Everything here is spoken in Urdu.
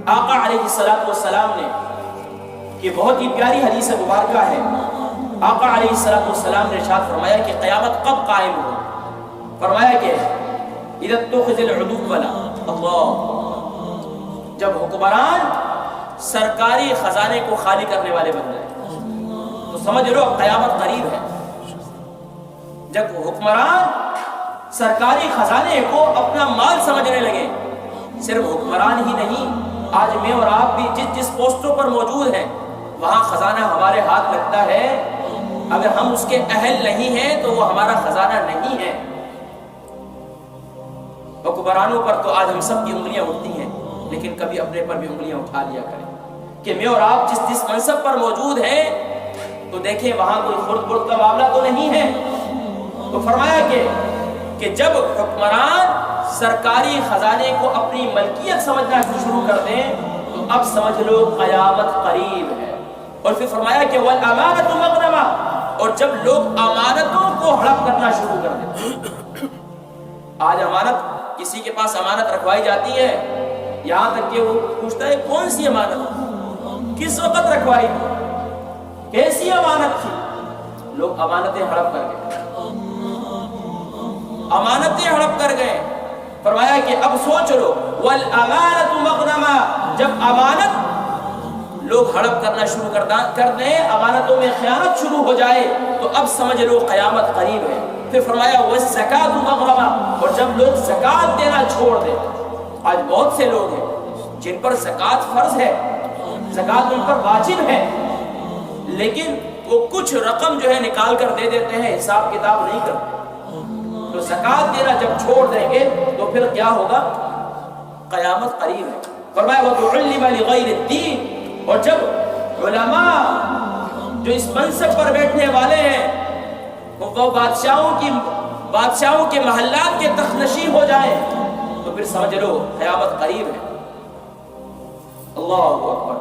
آقا علیہ السلام نے، یہ بہت ہی پیاری حدیث مبارکہ ہے، آقا علیہ السلام نے ارشاد فرمایا کہ قیامت کب قائم ہو؟ فرمایا کہ اذا اتخذ العدو ولا اللہ، جب حکمران سرکاری خزانے کو خالی کرنے والے بن جائے تو سمجھ لو اب قیامت قریب ہے۔ جب حکمران سرکاری خزانے کو اپنا مال سمجھنے لگے، صرف حکمران ہی نہیں، آج میں اور آپ بھی جس پوسٹوں پر موجود ہیں وہاں خزانہ ہمارے ہاتھ لگتا ہے، اگر ہم اس کے اہل نہیں ہیں تو وہ ہمارا خزانہ نہیں ہے۔ حکمرانوں پر تو آج ہم سب کی انگلیاں اٹھتی ہیں، لیکن کبھی اپنے پر بھی انگلیاں اٹھا لیا کریں کہ میں اور آپ جس منصب پر موجود ہیں تو دیکھیں وہاں کوئی خرد برد کا معاملہ تو نہیں ہے۔ تو فرمایا کہ جب حکمران سرکاری خزانے کو اپنی ملکیت سمجھنا شروع کر دیں تو اب سمجھ لو قیامت قریب ہے۔ اور پھر فرمایا کہ والامانۃ مغنمہ، اور جب لوگ امانتوں کو ہڑپ کرنا شروع کر دیں۔ آج امانت، کسی کے پاس امانت رکھوائی جاتی ہے، یہاں تک کہ وہ پوچھتا ہے کون سی امانت، کس وقت رکھوائی تھی، کیسی امانت تھی؟ لوگ امانتیں ہڑپ کر گئے، امانتیں ہڑپ کر گئے۔ فرمایا کہ اب سوچ لو والامانۃ مغنمہ، جب امانت لوگ ہڑپ کرنا شروع کر دیں، امانتوں میں خیانت شروع ہو جائے تو اب سمجھ لو قیامت قریب ہے۔ پھر فرمایا والزکاۃ مغرمہ، اور جب لوگ زکوٰۃ دینا چھوڑ دیں، آج بہت سے لوگ ہیں جن پر زکوٰۃ فرض ہے، زکوٰۃ ان پر واجب ہے، لیکن وہ کچھ رقم جو ہے نکال کر دے دیتے ہیں، حساب کتاب نہیں کرتے۔ تو زکوٰۃ دینا جب چھوڑ دیں گے تو پھر کیا ہوگا؟ قیامت قریب ہے۔ فرمایا وَتُعَلِّمَ لِغَيْرِ الدِّينِ، اور جب علماء جو اس منصب پر بیٹھنے والے ہیں وہ بادشاہوں کے محلات کے تخنشی ہو جائیں تو پھر سمجھ لو قیامت قریب ہے۔ اللہ اکبر۔